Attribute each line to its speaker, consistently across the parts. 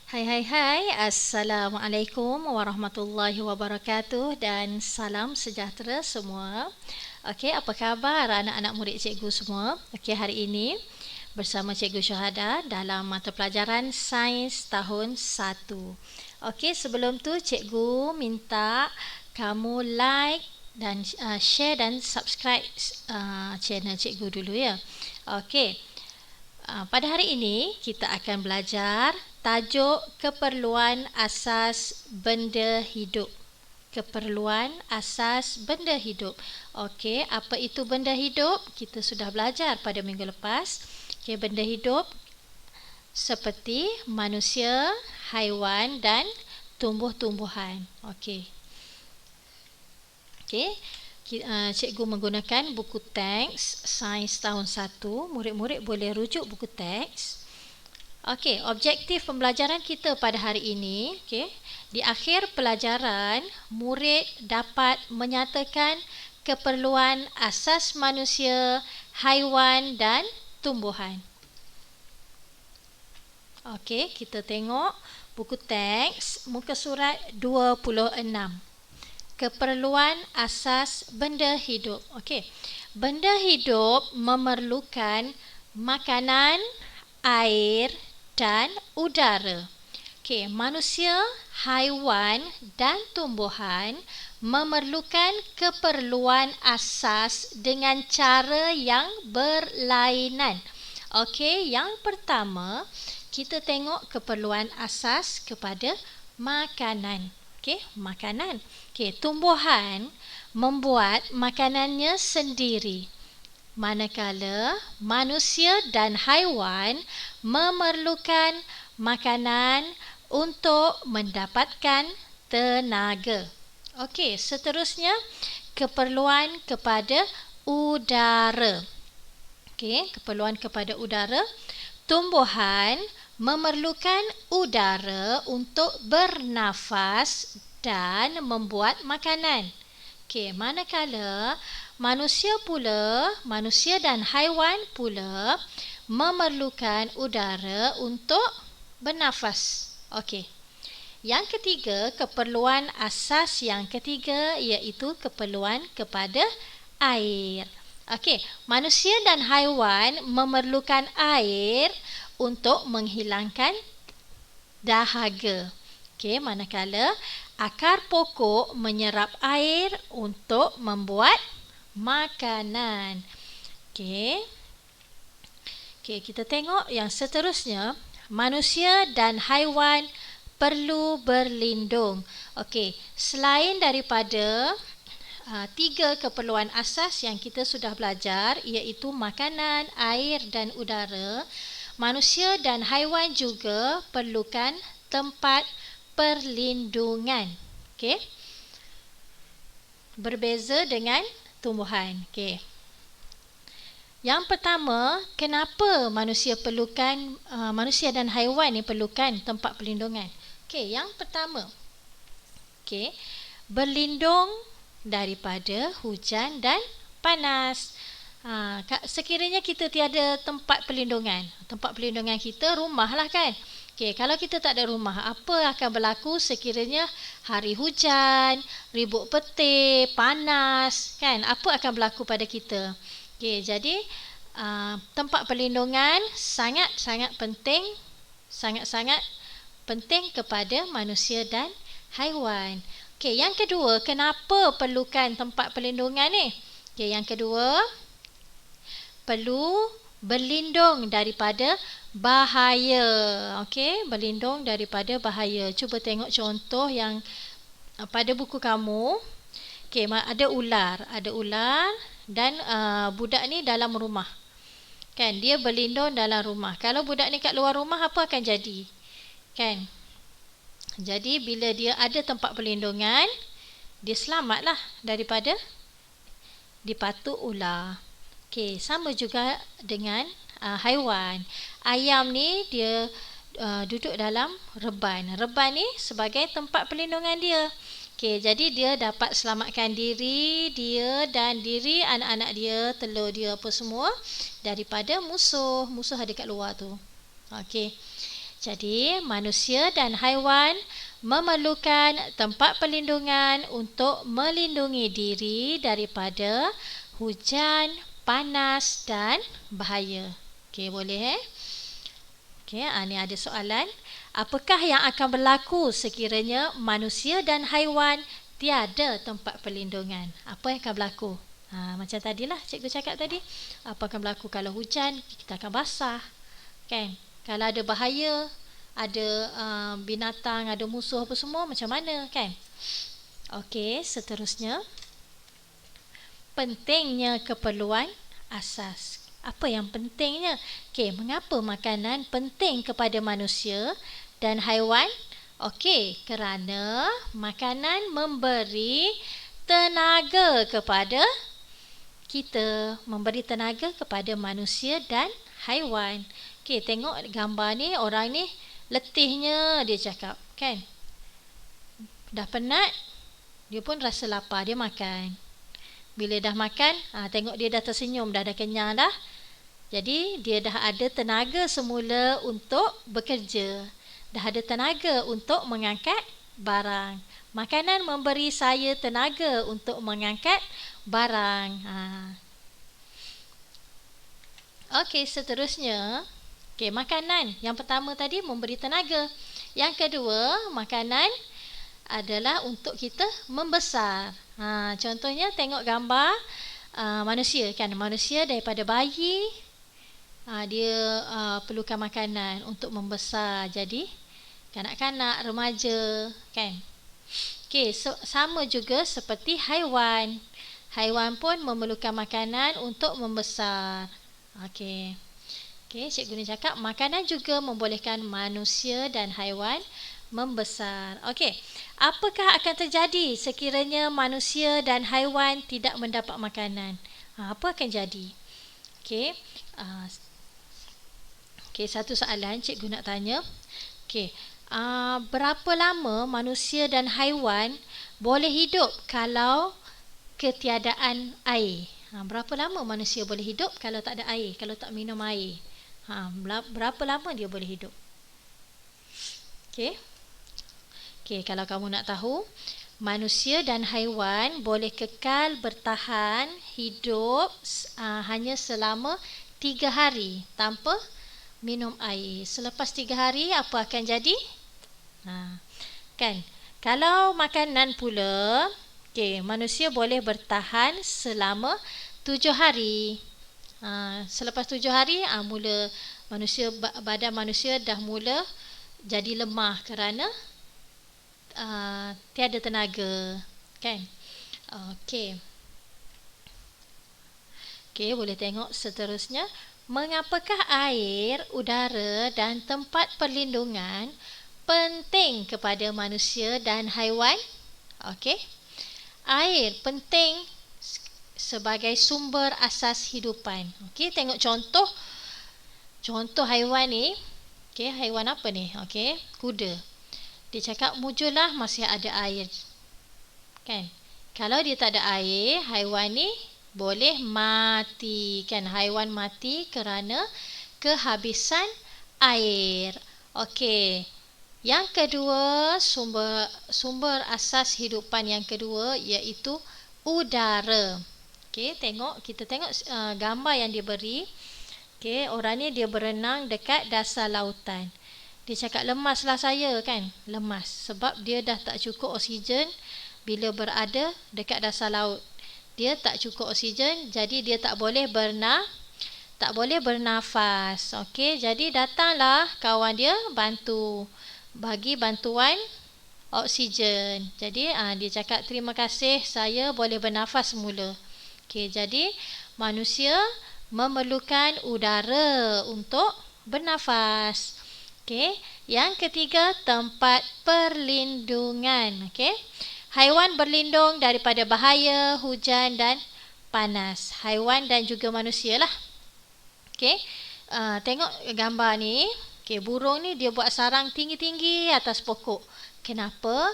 Speaker 1: Hai. Assalamualaikum warahmatullahi wabarakatuh dan salam sejahtera semua. Okey, apa khabar anak-anak murid cikgu semua? Okey, hari ini bersama Cikgu Syuhada dalam mata pelajaran Sains tahun 1. Okey, sebelum tu cikgu minta kamu like dan share dan subscribe channel cikgu dulu ya. Okey. Pada hari ini kita akan belajar tajuk keperluan asas benda hidup. Keperluan asas benda hidup. Okey, apa itu benda hidup? Kita sudah belajar pada minggu lepas. Okey, benda hidup seperti manusia, haiwan dan tumbuh-tumbuhan. Okey. Okey. Cikgu menggunakan buku teks Sains tahun 1. Murid-murid boleh rujuk buku teks. Okey, objektif pembelajaran kita pada hari ini, okey, di akhir pelajaran, murid dapat menyatakan keperluan asas manusia, haiwan dan tumbuhan. Okey, kita tengok buku teks muka surat 26. Keperluan asas benda hidup. Okey. Benda hidup memerlukan makanan, air dan udara. Okey, manusia, haiwan dan tumbuhan memerlukan keperluan asas dengan cara yang berlainan. Okey, yang pertama, kita tengok keperluan asas kepada makanan. Okey, makanan. Okey, tumbuhan membuat makanannya sendiri. Manakala manusia dan haiwan memerlukan makanan untuk mendapatkan tenaga. Okey, seterusnya keperluan kepada udara. Okey, keperluan kepada udara. Tumbuhan memerlukan udara untuk bernafas dan membuat makanan. Okey, manakala manusia dan haiwan pula memerlukan udara untuk bernafas. Okey. Yang ketiga, keperluan asas yang ketiga iaitu keperluan kepada air. Okey, manusia dan haiwan memerlukan air untuk menghilangkan dahaga. Okey, manakala akar pokok menyerap air untuk membuat makanan. Okey. Okey, kita tengok yang seterusnya. Manusia dan haiwan perlu berlindung. Okey, selain daripada 3 keperluan asas yang kita sudah belajar, iaitu makanan, air dan udara, manusia dan haiwan juga perlukan tempat perlindungan. Okey. Berbeza dengan tumbuhan. Okey. Yang pertama, kenapa manusia dan haiwan ni perlukan tempat perlindungan? Okey, yang pertama. Okey, berlindung daripada hujan dan panas. Sekiranya kita tiada tempat perlindungan kita rumah lah kan. Okey, kalau kita tak ada rumah, apa akan berlaku sekiranya hari hujan, ribut petir, panas, kan? Apa akan berlaku pada kita? Okey, jadi tempat perlindungan sangat-sangat penting kepada manusia dan haiwan. Okey, yang kedua, kenapa perlukan tempat perlindungan ni? Okey, yang kedua, perlu berlindung daripada bahaya. Okey, berlindung daripada bahaya. Cuba tengok contoh yang pada buku kamu. Okey, ada ular dan budak ni dalam rumah. Kan, dia berlindung dalam rumah. Kalau budak ni kat luar rumah, apa akan jadi? Kan? Jadi bila dia ada tempat perlindungan, dia selamatlah daripada dipatuk ular. Okey, sama juga dengan haiwan. Ayam ni dia duduk dalam reban. Reban ni sebagai tempat perlindungan dia. Okey, jadi dia dapat selamatkan diri dia dan diri anak-anak dia, telur dia apa semua daripada musuh ada kat luar tu. Okey. Jadi, manusia dan haiwan memerlukan tempat perlindungan untuk melindungi diri daripada hujan, panas dan bahaya. Okey, boleh Okey, ni ada soalan. Apakah yang akan berlaku sekiranya manusia dan haiwan tiada tempat perlindungan? Apa yang akan berlaku? Macam tadilah cikgu cakap tadi. Apa akan berlaku kalau hujan? Kita akan basah. Kan? Kalau ada bahaya, ada binatang, ada musuh apa semua, macam mana kan? Okey, seterusnya. Pentingnya keperluan asas. Apa yang pentingnya? Okey, mengapa makanan penting kepada manusia dan haiwan? Okey, kerana makanan memberi tenaga kepada kita, memberi tenaga kepada manusia dan haiwan. Okey, tengok gambar ni, orang ni letihnya dia cakap, kan? Dah penat, dia pun rasa lapar, dia makan. Bila dah makan, tengok dia dah tersenyum, dah kenyang dah. Jadi, dia dah ada tenaga semula untuk bekerja. Dah ada tenaga untuk mengangkat barang. Makanan memberi saya tenaga untuk mengangkat barang. Okey, seterusnya. Okey, makanan. Yang pertama tadi memberi tenaga. Yang kedua, makanan adalah untuk kita membesar. Contohnya tengok gambar manusia kan. Manusia daripada bayi, dia perlukan makanan untuk membesar. Jadi, kanak-kanak, remaja kan. Okey, sama juga seperti haiwan. Haiwan pun memerlukan makanan untuk membesar. Okey, cikgu ni cakap makanan juga membolehkan manusia dan haiwan membesar. Okey, apakah akan terjadi sekiranya manusia dan haiwan tidak mendapat makanan? Apa akan jadi? Okey, satu soalan cikgu nak tanya. Okey, berapa lama manusia dan haiwan boleh hidup kalau ketiadaan air? Berapa lama manusia boleh hidup kalau tak ada air, kalau tak minum air? Berapa lama dia boleh hidup? Okey, kalau kamu nak tahu, manusia dan haiwan boleh kekal bertahan hidup hanya selama 3 hari tanpa minum air. Selepas 3 hari, apa akan jadi? Kan? Kalau makanan pula, manusia boleh bertahan selama 7 hari. Selepas 7 hari, badan manusia dah mula jadi lemah kerana tiada tenaga. Kan? Okey, boleh tengok seterusnya. Mengapakah air, udara dan tempat perlindungan penting kepada manusia dan haiwan? Okey. Air penting sebagai sumber asas hidupan. Okey, tengok contoh haiwan ni. Okey, haiwan apa ni? Okey, kuda. Dia cakap mujurlah masih ada air. Kan? Kalau dia tak ada air, haiwan ni boleh mati. Kan? Haiwan mati kerana kehabisan air. Okey. Yang kedua, sumber asas hidupan yang kedua iaitu udara. Okey, kita tengok gambar yang diberi. Okey, orang ni dia berenang dekat dasar lautan. Dia cakap lemaslah saya kan. Lemas sebab dia dah tak cukup oksigen bila berada dekat dasar laut. Dia tak cukup oksigen, jadi dia tak boleh bernafas. Okey, jadi datanglah kawan dia bagi bantuan oksigen. Jadi dia cakap terima kasih, saya boleh bernafas semula. Okey, jadi manusia memerlukan udara untuk bernafas. Okey, yang ketiga, tempat perlindungan. Okey, haiwan berlindung daripada bahaya, hujan dan panas. Haiwan dan juga manusia lah. Okey, tengok gambar ni. Okey, burung ni dia buat sarang tinggi-tinggi atas pokok. Kenapa?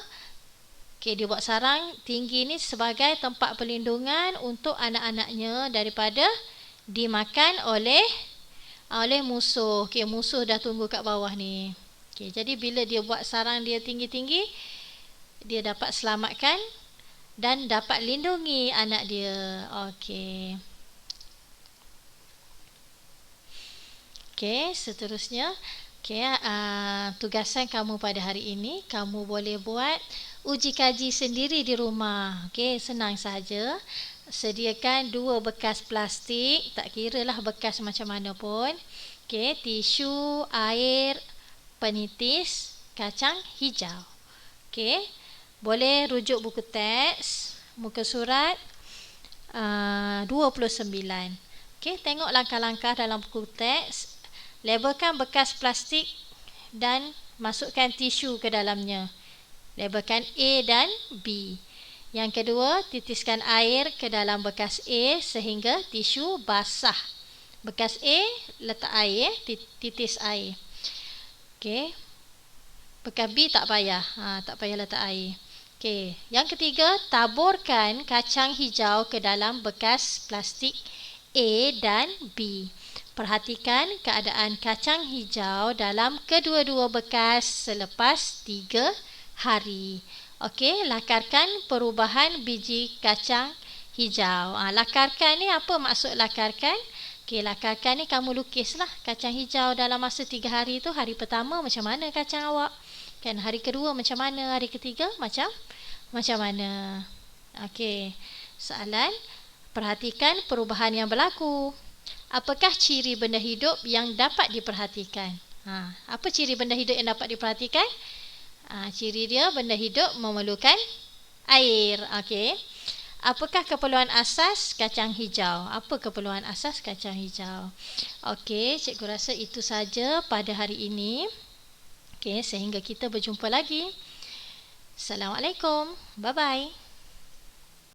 Speaker 1: Okey, dia buat sarang tinggi ni sebagai tempat perlindungan untuk anak-anaknya daripada dimakan oleh musuh. Okey, musuh dah tunggu kat bawah ni. Okey, jadi bila dia buat sarang dia tinggi-tinggi, dia dapat selamatkan dan dapat lindungi anak dia. Okey. Okey, seterusnya. Okey, tugasan kamu pada hari ini, kamu boleh buat uji kaji sendiri di rumah. Okey, senang saja. Sediakan 2 bekas plastik, tak kiralah bekas macam mana pun. Okey, tisu, air, penitis, kacang hijau. Okey, boleh rujuk buku teks, muka surat 29. Okey, tengok langkah-langkah dalam buku teks. Labelkan bekas plastik dan masukkan tisu ke dalamnya. Labelkan A dan B. Yang kedua, titiskan air ke dalam bekas A sehingga tisu basah. Bekas A, letak air, titis air. Okey. Bekas B tak payah. Tak payah letak air. Okey. Yang ketiga, taburkan kacang hijau ke dalam bekas plastik A dan B. Perhatikan keadaan kacang hijau dalam kedua-dua bekas selepas 3 hari. Okey, lakarkan perubahan biji kacang hijau. Lakarkan ni apa maksud lakarkan? Okey, lakarkan ni kamu lukislah kacang hijau dalam masa 3 hari tu. Hari pertama macam mana kacang awak? Kan hari kedua macam mana? Hari ketiga macam mana? Okey. Soalan, perhatikan perubahan yang berlaku. Apakah ciri benda hidup yang dapat diperhatikan? Apa ciri benda hidup yang dapat diperhatikan? Ciri dia benda hidup memerlukan air. Okey. Apakah keperluan asas kacang hijau? Apa keperluan asas kacang hijau? Okey, cikgu rasa itu saja pada hari ini. Okey, sehingga kita berjumpa lagi. Assalamualaikum. Bye-bye.